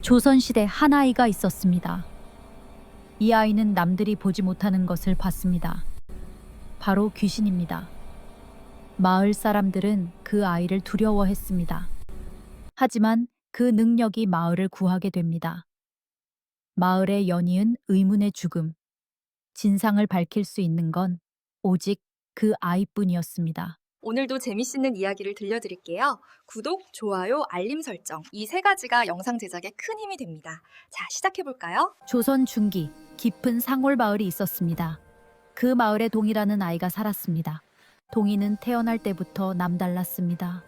조선시대 한 아이가 있었습니다. 이 아이는 남들이 보지 못하는 것을 봤습니다. 바로 귀신입니다. 마을 사람들은 그 아이를 두려워했습니다. 하지만 그 능력이 마을을 구하게 됩니다. 마을에 연이은 의문의 죽음, 진상을 밝힐 수 있는 건 오직 그 아이뿐이었습니다. 오늘도 재미있는 이야기를 들려드릴게요. 구독, 좋아요, 알림 설정 이 세 가지가 영상 제작에 큰 힘이 됩니다. 자, 시작해볼까요? 조선 중기 깊은 상골 마을이 있었습니다. 그 마을에 동이라는 아이가 살았습니다. 동이는 태어날 때부터 남달랐습니다.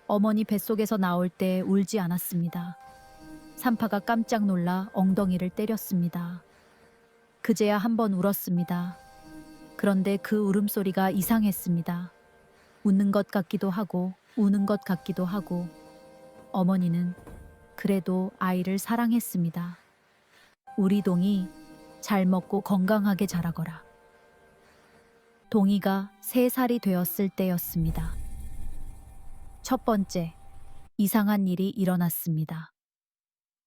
어머니 뱃속에서 나올 때 울지 않았습니다. 산파가 깜짝 놀라 엉덩이를 때렸습니다. 그제야 한 번 울었습니다. 그런데 그 울음소리가 이상했습니다. 웃는 것 같기도 하고 우는 것 같기도 하고 어머니는 그래도 아이를 사랑했습니다. 우리 동이 잘 먹고 건강하게 자라거라. 동이가 3살이 되었을 때였습니다. 첫 번째, 이상한 일이 일어났습니다.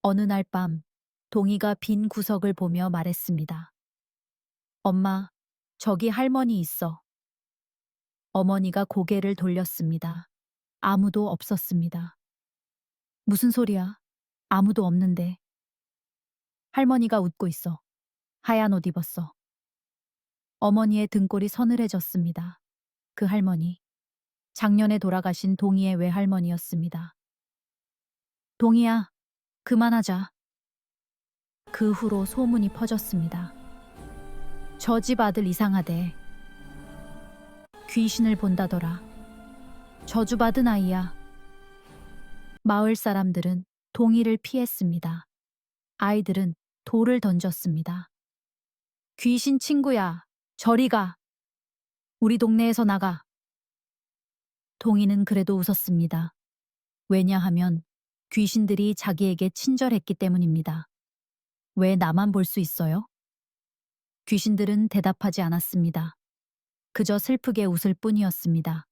어느 날 밤, 동이가 빈 구석을 보며 말했습니다. 엄마, 저기 할머니 있어. 어머니가 고개를 돌렸습니다. 아무도 없었습니다. 무슨 소리야? 아무도 없는데. 할머니가 웃고 있어. 하얀 옷 입었어. 어머니의 등골이 서늘해졌습니다. 그 할머니, 작년에 돌아가신 동이의 외할머니였습니다. 동이야, 그만하자. 그 후로 소문이 퍼졌습니다. 저 집 아들 이상하대. 귀신을 본다더라. 저주받은 아이야. 마을 사람들은 동이를 피했습니다. 아이들은 돌을 던졌습니다. 귀신 친구야, 저리 가. 우리 동네에서 나가. 동이는 그래도 웃었습니다. 왜냐하면 귀신들이 자기에게 친절했기 때문입니다. 왜 나만 볼 수 있어요? 귀신들은 대답하지 않았습니다. 그저 슬프게 웃을 뿐이었습니다.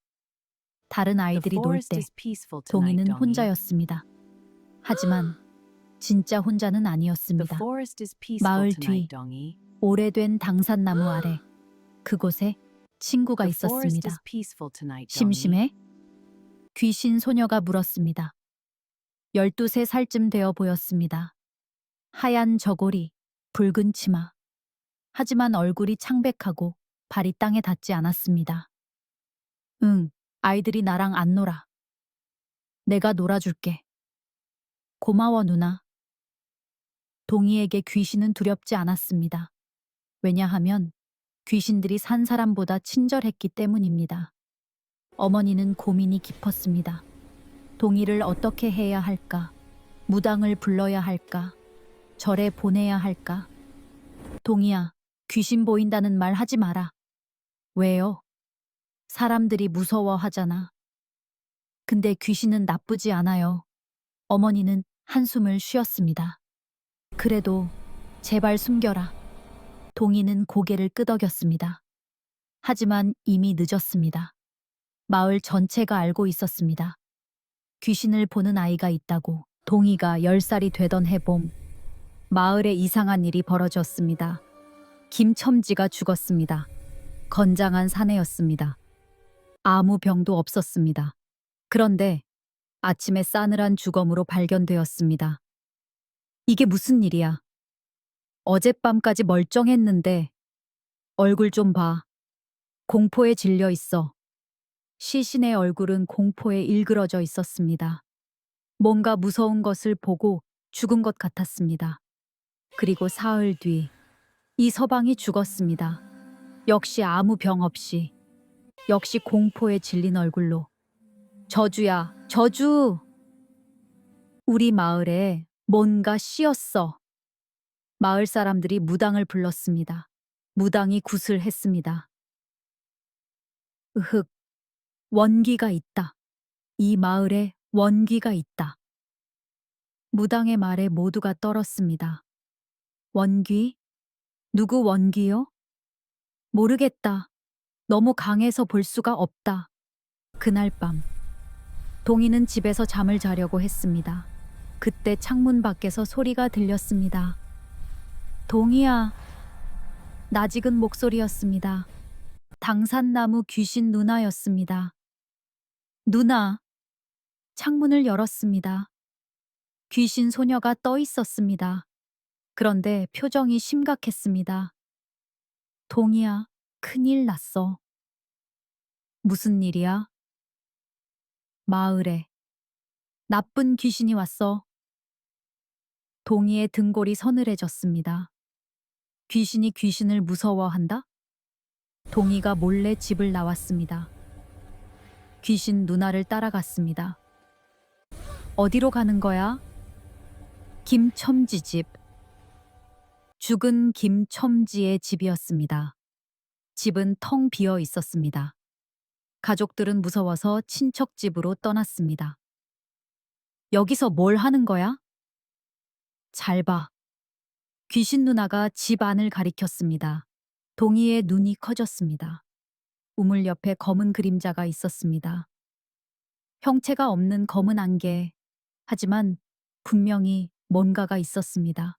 다른 아이들이 놀 때 동이는 혼자였습니다. 하지만 진짜 혼자는 아니었습니다. 마을 뒤 오래된 당산나무 아래 그곳에 친구가 있었습니다. 심심해? 귀신 소녀가 물었습니다. 12살쯤 되어 보였습니다. 하얀 저고리, 붉은 치마. 하지만 얼굴이 창백하고 발이 땅에 닿지 않았습니다. 응, 아이들이 나랑 안 놀아. 내가 놀아줄게. 고마워 누나. 동이에게 귀신은 두렵지 않았습니다. 왜냐하면 귀신들이 산 사람보다 친절했기 때문입니다. 어머니는 고민이 깊었습니다. 동이를 어떻게 해야 할까? 무당을 불러야 할까? 절에 보내야 할까? 동이야, 귀신 보인다는 말 하지 마라. 왜요? 사람들이 무서워하잖아. 근데 귀신은 나쁘지 않아요. 어머니는 한숨을 쉬었습니다. 그래도 제발 숨겨라. 동이는 고개를 끄덕였습니다. 하지만 이미 늦었습니다. 마을 전체가 알고 있었습니다. 귀신을 보는 아이가 있다고. 동이가 10살이 되던 해봄, 마을에 이상한 일이 벌어졌습니다. 김첨지가 죽었습니다. 건장한 사내였습니다. 아무 병도 없었습니다. 그런데 아침에 싸늘한 주검으로 발견되었습니다. 이게 무슨 일이야? 어젯밤까지 멀쩡했는데 얼굴 좀 봐. 공포에 질려 있어. 시신의 얼굴은 공포에 일그러져 있었습니다. 뭔가 무서운 것을 보고 죽은 것 같았습니다. 그리고 사흘 뒤, 이 서방이 죽었습니다. 역시 아무 병 없이, 역시 공포에 질린 얼굴로. 저주야, 저주! 우리 마을에 뭔가 씌었어. 마을 사람들이 무당을 불렀습니다. 무당이 굿을 했습니다. 으흑, 원기가 있다. 이 마을에 원기가 있다. 무당의 말에 모두가 떨었습니다. 원귀? 누구 원귀요? 모르겠다. 너무 강해서 볼 수가 없다. 그날 밤, 동이는 집에서 잠을 자려고 했습니다. 그때 창문 밖에서 소리가 들렸습니다. 동희야. 낯익은 목소리였습니다. 당산나무 귀신 누나였습니다. 누나. 창문을 열었습니다. 귀신 소녀가 떠 있었습니다. 그런데 표정이 심각했습니다. 동희야, 큰일 났어. 무슨 일이야? 마을에 나쁜 귀신이 왔어. 동희의 등골이 서늘해졌습니다. 귀신이 귀신을 무서워한다? 동희가 몰래 집을 나왔습니다. 귀신 누나를 따라갔습니다. 어디로 가는 거야? 김첨지 집. 죽은 김첨지의 집이었습니다. 집은 텅 비어 있었습니다. 가족들은 무서워서 친척 집으로 떠났습니다. 여기서 뭘 하는 거야? 잘 봐. 귀신 누나가 집 안을 가리켰습니다. 동희의 눈이 커졌습니다. 우물 옆에 검은 그림자가 있었습니다. 형체가 없는 검은 안개. 하지만 분명히 뭔가가 있었습니다.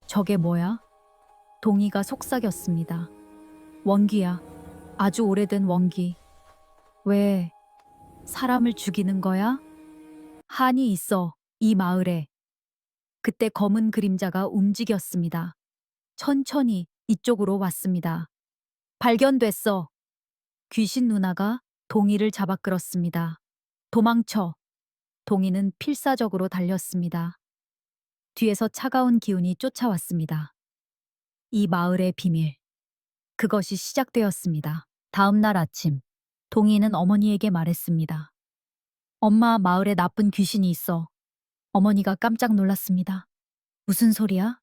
저게 뭐야? 동희가 속삭였습니다. 원기야. 아주 오래된 원기. 왜 사람을 죽이는 거야? 한이 있어, 이 마을에. 그때 검은 그림자가 움직였습니다. 천천히 이쪽으로 왔습니다. 발견됐어. 귀신 누나가 동희를 잡아 끌었습니다. 도망쳐. 동희는 필사적으로 달렸습니다. 뒤에서 차가운 기운이 쫓아왔습니다. 이 마을의 비밀. 그것이 시작되었습니다. 다음 날 아침, 동희는 어머니에게 말했습니다. 엄마, 마을에 나쁜 귀신이 있어. 어머니가 깜짝 놀랐습니다. 무슨 소리야?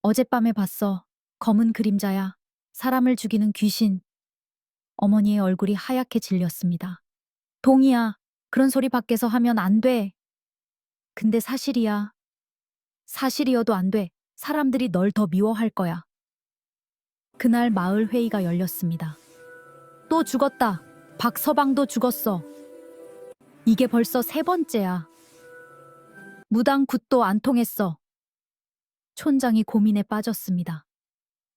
어젯밤에 봤어. 검은 그림자야. 사람을 죽이는 귀신. 어머니의 얼굴이 하얗게 질렸습니다. 동희야, 그런 소리 밖에서 하면 안 돼. 근데 사실이야. 사실이어도 안 돼. 사람들이 널 더 미워할 거야. 그날 마을 회의가 열렸습니다. 또 죽었다. 박서방도 죽었어. 이게 벌써 3번째야. 무당 굿도 안 통했어. 촌장이 고민에 빠졌습니다.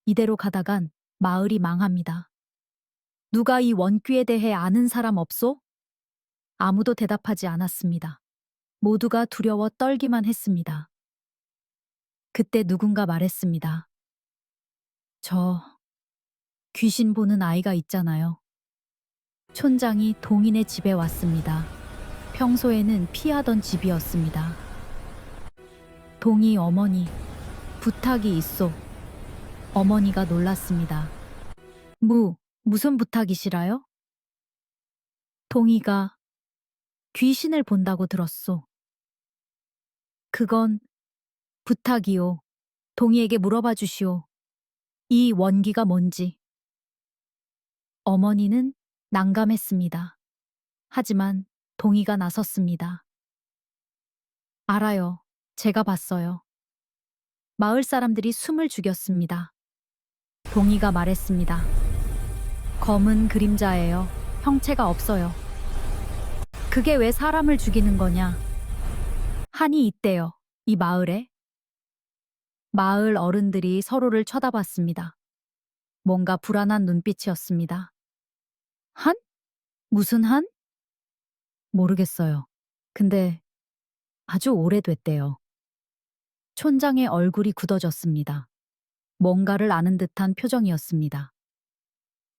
이대로 가다간 마을이 망합니다. 누가 이 원귀에 대해 아는 사람 없소? 아무도 대답하지 않았습니다. 모두가 두려워 떨기만 했습니다. 그때 누군가 말했습니다. 저 귀신 보는 아이가 있잖아요. 촌장이 동인의 집에 왔습니다. 평소에는 피하던 집이었습니다. 동희 어머니, 부탁이 있어. 어머니가 놀랐습니다. 무슨 부탁이시라요? 동희가 귀신을 본다고 들었소. 그건 부탁이요. 동희에게 물어봐 주시오. 이 원기가 뭔지. 어머니는 난감했습니다. 하지만 동희가 나섰습니다. 알아요. 제가 봤어요. 마을 사람들이 숨을 죽였습니다. 동희가 말했습니다. 검은 그림자예요. 형체가 없어요. 그게 왜 사람을 죽이는 거냐? 한이 있대요. 이 마을에. 마을 어른들이 서로를 쳐다봤습니다. 뭔가 불안한 눈빛이었습니다. 한? 무슨 한? 모르겠어요. 근데 아주 오래됐대요. 촌장의 얼굴이 굳어졌습니다. 뭔가를 아는 듯한 표정이었습니다.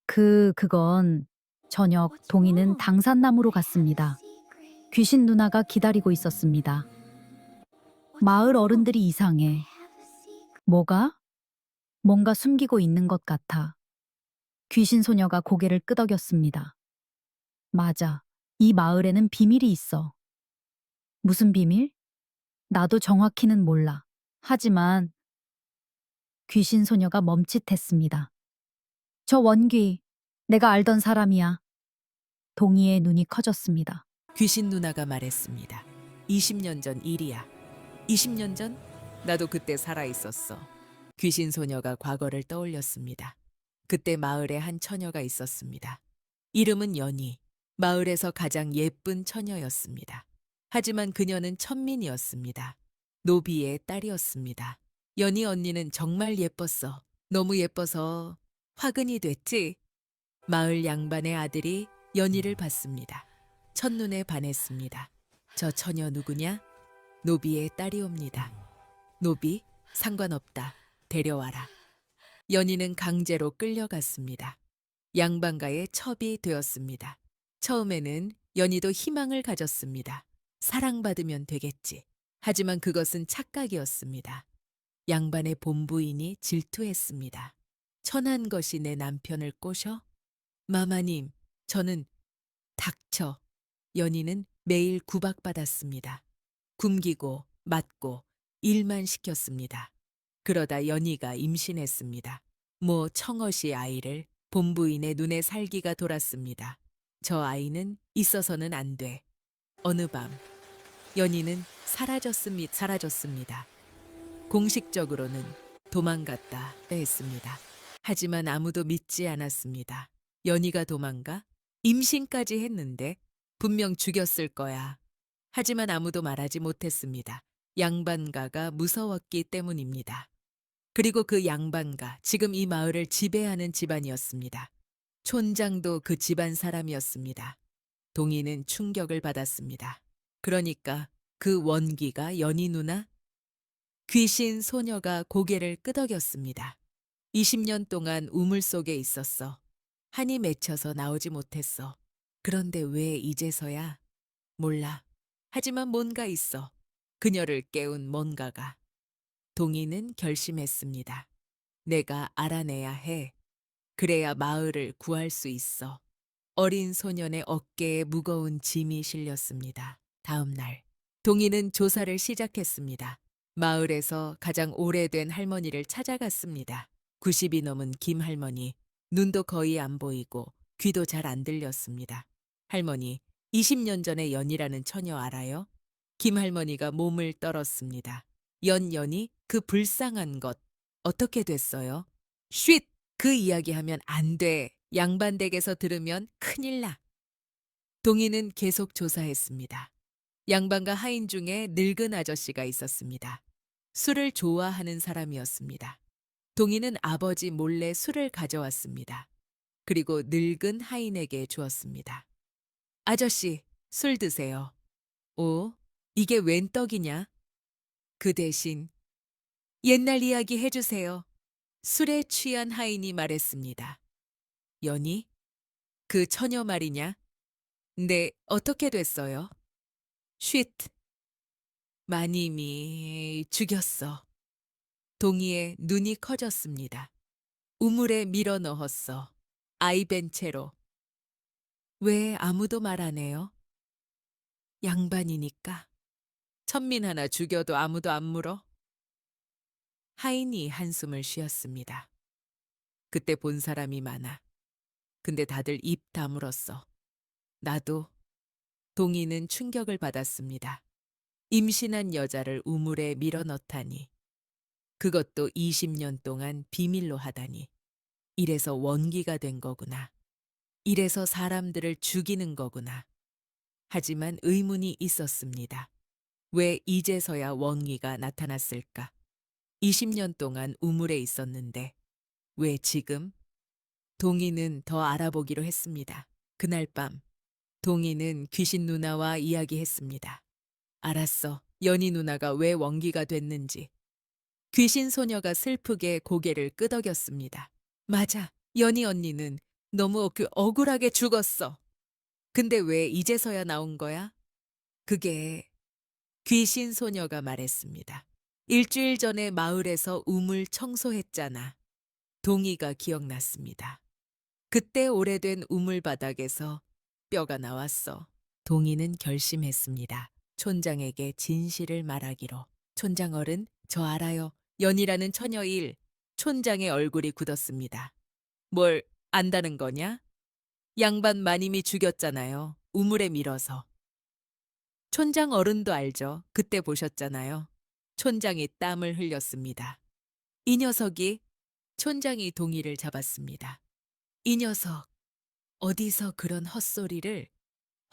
그건 저녁 동희는 당산나무로 갔습니다. 귀신 누나가 기다리고 있었습니다. 마을 어른들이 이상해. 뭐가? 뭔가 숨기고 있는 것 같아. 귀신 소녀가 고개를 끄덕였습니다. 맞아. 이 마을에는 비밀이 있어. 무슨 비밀? 나도 정확히는 몰라. 하지만 귀신 소녀가 멈칫했습니다. 저 원귀, 내가 알던 사람이야. 동희의 눈이 커졌습니다. 귀신 누나가 말했습니다. 20년 전 일이야. 20년 전? 나도 그때 살아 있었어. 귀신 소녀가 과거를 떠올렸습니다. 그때 마을에 한 처녀가 있었습니다. 이름은 연희. 마을에서 가장 예쁜 처녀였습니다. 하지만 그녀는 천민이었습니다. 노비의 딸이었습니다. 연희 언니는 정말 예뻤어. 너무 예뻐서 화근이 됐지. 마을 양반의 아들이 연희를 봤습니다. 첫눈에 반했습니다. 저 처녀 누구냐? 노비의 딸이옵니다. 노비, 상관없다. 데려와라. 연희는 강제로 끌려갔습니다. 양반가의 첩이 되었습니다. 처음에는 연희도 희망을 가졌습니다. 사랑받으면 되겠지. 하지만 그것은 착각이었습니다. 양반의 본부인이 질투했습니다. 천한 것이 내 남편을 꼬셔? 마마님, 저는 닥쳐. 연희는 매일 구박받았습니다. 굶기고 맞고 일만 시켰습니다. 그러다 연희가 임신했습니다. 모 청어시 아이를 본부인의 눈에 살기가 돌았습니다. 저 아이는 있어서는 안 돼. 어느 밤 연희는 사라졌습니다. 공식적으로는 도망갔다 했습니다. 하지만 아무도 믿지 않았습니다. 연희가 도망가? 임신까지 했는데 분명 죽였을 거야. 하지만 아무도 말하지 못했습니다. 양반가가 무서웠기 때문입니다. 그리고 그 양반가, 지금 이 마을을 지배하는 집안이었습니다. 촌장도 그 집안 사람이었습니다. 동희는 충격을 받았습니다. 그러니까 그 원기가 연희 누나? 귀신 소녀가 고개를 끄덕였습니다. 20년 동안 우물 속에 있었어. 한이 맺혀서 나오지 못했어. 그런데 왜 이제서야? 몰라. 하지만 뭔가 있어. 그녀를 깨운 뭔가가. 동희는 결심했습니다. 내가 알아내야 해. 그래야 마을을 구할 수 있어. 어린 소년의 어깨에 무거운 짐이 실렸습니다. 다음 날, 동희는 조사를 시작했습니다. 마을에서 가장 오래된 할머니를 찾아갔습니다. 90이 넘은 김 할머니, 눈도 거의 안 보이고 귀도 잘 안 들렸습니다. 할머니, 20년 전에 연희라는 처녀 알아요? 김 할머니가 몸을 떨었습니다. 연희, 그 불쌍한 것, 어떻게 됐어요? 쉿! 그 이야기하면 안 돼. 양반댁에서 들으면 큰일 나. 동희는 계속 조사했습니다. 양반과 하인 중에 늙은 아저씨가 있었습니다. 술을 좋아하는 사람이었습니다. 동희는 아버지 몰래 술을 가져왔습니다. 그리고 늙은 하인에게 주었습니다. 아저씨, 술 드세요. 오, 이게 웬 떡이냐? 그 대신 옛날 이야기 해주세요. 술에 취한 하인이 말했습니다. 연희? 그 처녀 말이냐? 네, 어떻게 됐어요? 쉿. 마님이 죽였어. 동희의 눈이 커졌습니다. 우물에 밀어 넣었어. 아이 벤 채로. 왜 아무도 말 안 해요? 양반이니까. 천민 하나 죽여도 아무도 안 물어? 하인이 한숨을 쉬었습니다. 그때 본 사람이 많아. 근데 다들 입 다물었어. 나도. 동희는 충격을 받았습니다. 임신한 여자를 우물에 밀어 넣다니. 그것도 20년 동안 비밀로 하다니. 이래서 원기가 된 거구나. 이래서 사람들을 죽이는 거구나. 하지만 의문이 있었습니다. 왜 이제서야 원기가 나타났을까? 20년 동안 우물에 있었는데 왜 지금? 동희는 더 알아보기로 했습니다. 그날 밤 동희는 귀신 누나와 이야기했습니다. 알았어. 연희 누나가 왜 원기가 됐는지. 귀신 소녀가 슬프게 고개를 끄덕였습니다. 맞아. 연희 언니는 너무 억울하게 죽었어. 근데 왜 이제서야 나온 거야? 그게 귀신 소녀가 말했습니다. 일주일 전에 마을에서 우물 청소했잖아. 동희가 기억났습니다. 그때 오래된 우물 바닥에서 뼈가 나왔어. 동희는 결심했습니다. 촌장에게 진실을 말하기로. 촌장 어른, 저 알아요. 연희라는 처녀 일. 촌장의 얼굴이 굳었습니다. 뭘 안다는 거냐? 양반 마님이 죽였잖아요. 우물에 밀어서. 촌장 어른도 알죠. 그때 보셨잖아요. 촌장이 땀을 흘렸습니다. 이 녀석이 촌장이 동희를 잡았습니다. 이 녀석, 어디서 그런 헛소리를?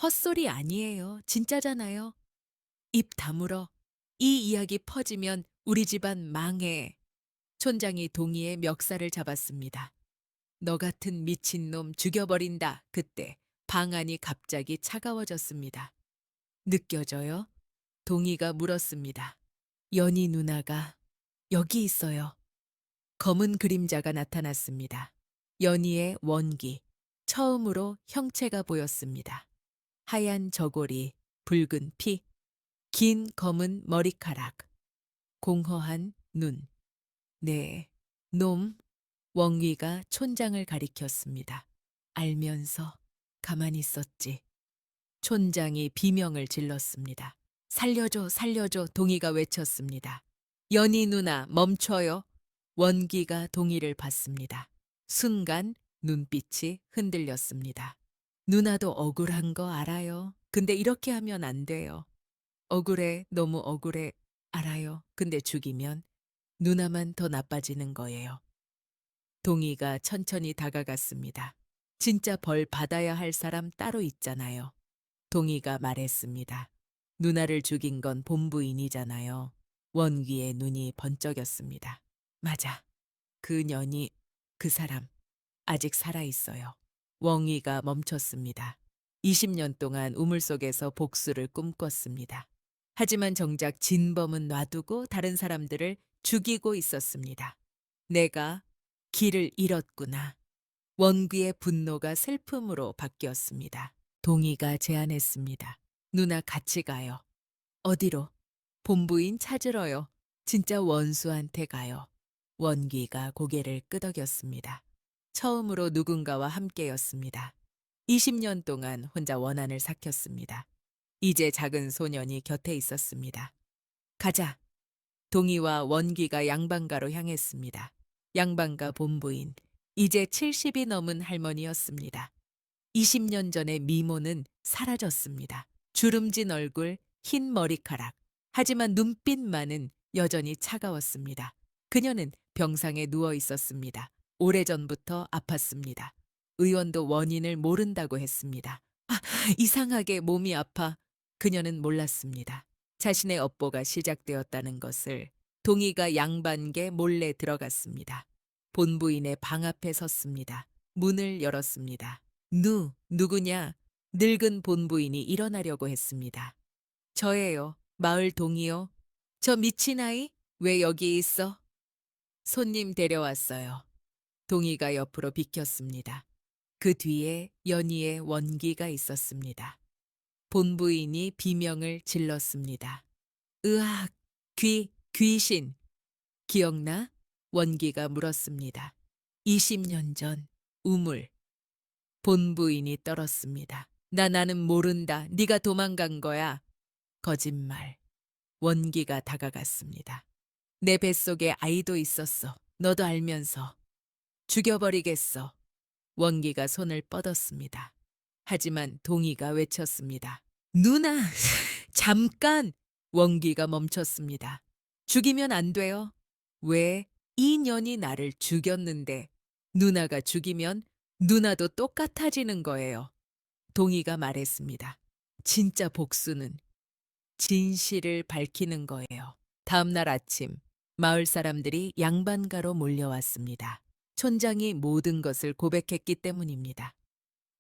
헛소리 아니에요. 진짜잖아요. 입 다물어. 이 이야기 퍼지면 우리 집안 망해. 촌장이 동희의 멱살을 잡았습니다. 너 같은 미친놈 죽여버린다. 그때 방 안이 갑자기 차가워졌습니다. 느껴져요? 동희가 물었습니다. 연희 누나가 여기 있어요. 검은 그림자가 나타났습니다. 연희의 원기. 처음으로 형체가 보였습니다. 하얀 저고리, 붉은 피, 긴 검은 머리카락, 공허한 눈. 네, 놈. 원귀가 촌장을 가리켰습니다. 알면서 가만히 있었지. 촌장이 비명을 질렀습니다. 살려줘, 살려줘. 동희가 외쳤습니다. 연희 누나 멈춰요. 원기가 동희를 봤습니다. 순간 눈빛이 흔들렸습니다. 누나도 억울한 거 알아요. 근데 이렇게 하면 안 돼요. 억울해, 너무 억울해. 알아요. 근데 죽이면 누나만 더 나빠지는 거예요. 동희가 천천히 다가갔습니다. 진짜 벌 받아야 할 사람 따로 있잖아요. 동희가 말했습니다. 누나를 죽인 건 본부인이잖아요. 원귀의 눈이 번쩍였습니다. 맞아. 그 년이, 그 사람, 아직 살아있어요. 원귀가 멈췄습니다. 20년 동안 우물 속에서 복수를 꿈꿨습니다. 하지만 정작 진범은 놔두고 다른 사람들을 죽이고 있었습니다. 내가 길을 잃었구나. 원귀의 분노가 슬픔으로 바뀌었습니다. 동희가 제안했습니다. 누나 같이 가요. 어디로? 본부인 찾으러요. 진짜 원수한테 가요. 원귀가 고개를 끄덕였습니다. 처음으로 누군가와 함께였습니다. 20년 동안 혼자 원한을 삭혔습니다. 이제 작은 소년이 곁에 있었습니다. 가자. 동희와 원귀가 양반가로 향했습니다. 양반가 본부인, 이제 70이 넘은 할머니였습니다. 20년 전의 미모는 사라졌습니다. 주름진 얼굴, 흰 머리카락. 하지만 눈빛만은 여전히 차가웠습니다. 그녀는 병상에 누워 있었습니다. 오래전부터 아팠습니다. 의원도 원인을 모른다고 했습니다. 이상하게 몸이 아파. 그녀는 몰랐습니다. 자신의 업보가 시작되었다는 것을. 동희가 양반계 몰래 들어갔습니다. 본부인의 방 앞에 섰습니다. 문을 열었습니다. 누구냐? 늙은 본부인이 일어나려고 했습니다. 저예요. 마을 동이요. 저 미친 아이? 왜 여기 있어? 손님 데려왔어요. 동희가 옆으로 비켰습니다. 그 뒤에 연희의 원기가 있었습니다. 본부인이 비명을 질렀습니다. 으악! 귀신! 기억나? 원기가 물었습니다. 20년 전 우물. 본부인이 떨었습니다. 나는 모른다. 네가 도망간 거야. 거짓말. 원기가 다가갔습니다. 내 뱃속에 아이도 있었어. 너도 알면서. 죽여버리겠어. 원기가 손을 뻗었습니다. 하지만 동희가 외쳤습니다. 누나! 잠깐! 원기가 멈췄습니다. 죽이면 안 돼요. 왜? 이 년이 나를 죽였는데 누나가 죽이면 누나도 똑같아지는 거예요. 동희가 말했습니다. 진짜 복수는 진실을 밝히는 거예요. 다음 날 아침 마을 사람들이 양반가로 몰려왔습니다. 촌장이 모든 것을 고백했기 때문입니다.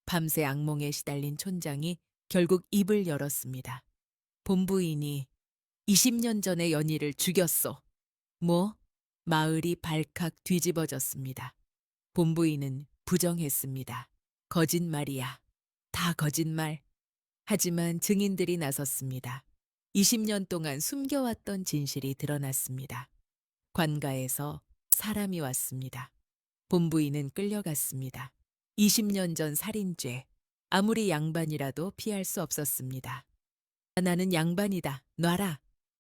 밤새 악몽에 시달린 촌장이 결국 입을 열었습니다. 본부인이 20년 전에 연희를 죽였어. 뭐? 마을이 발칵 뒤집어졌습니다. 본부인은 부정했습니다. 거짓말이야. 다 거짓말. 하지만 증인들이 나섰습니다. 20년 동안 숨겨왔던 진실이 드러났습니다. 관가에서 사람이 왔습니다. 본부인은 끌려갔습니다. 20년 전 살인죄. 아무리 양반이라도 피할 수 없었습니다. 나는 양반이다. 놔라.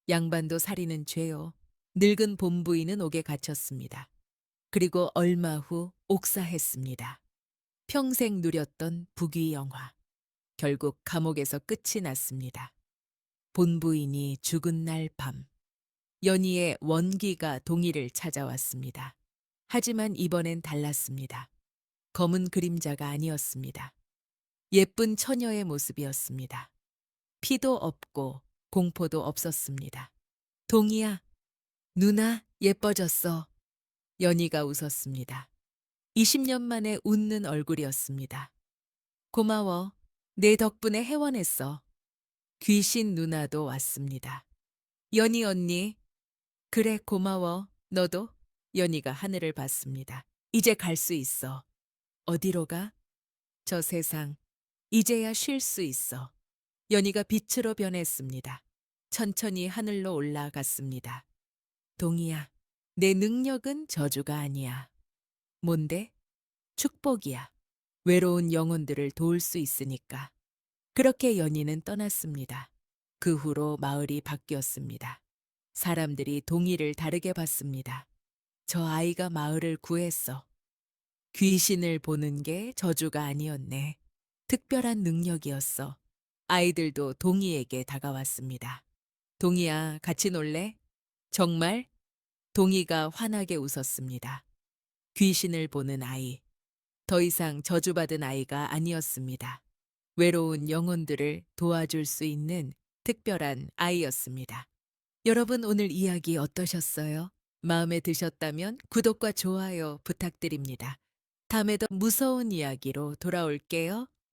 양반도 살인은 죄요. 늙은 본부인은 옥에 갇혔습니다. 그리고 얼마 후 옥사했습니다. 평생 누렸던 부귀영화. 결국 감옥에서 끝이 났습니다. 본부인이 죽은 날 밤, 연희의 원기가 동희를 찾아왔습니다. 하지만 이번엔 달랐습니다. 검은 그림자가 아니었습니다. 예쁜 처녀의 모습이었습니다. 피도 없고 공포도 없었습니다. 동이야, 누나 예뻐졌어. 연희가 웃었습니다. 20년 만에 웃는 얼굴이었습니다. 고마워. 내 덕분에 해원했어. 귀신 누나도 왔습니다. 연희 언니, 그래 고마워. 너도? 연희가 하늘을 봤습니다. 이제 갈 수 있어. 어디로 가? 저 세상. 이제야 쉴 수 있어. 연희가 빛으로 변했습니다. 천천히 하늘로 올라갔습니다. 동이야, 내 능력은 저주가 아니야. 뭔데? 축복이야. 외로운 영혼들을 도울 수 있으니까. 그렇게 연희는 떠났습니다. 그 후로 마을이 바뀌었습니다. 사람들이 동이를 다르게 봤습니다. 저 아이가 마을을 구했어. 귀신을 보는 게 저주가 아니었네. 특별한 능력이었어. 아이들도 동이에게 다가왔습니다. 동이야, 같이 놀래? 정말? 동이가 환하게 웃었습니다. 귀신을 보는 아이. 더 이상 저주받은 아이가 아니었습니다. 외로운 영혼들을 도와줄 수 있는 특별한 아이였습니다. 여러분 오늘 이야기 어떠셨어요? 마음에 드셨다면 구독과 좋아요 부탁드립니다. 다음에 더 무서운 이야기로 돌아올게요.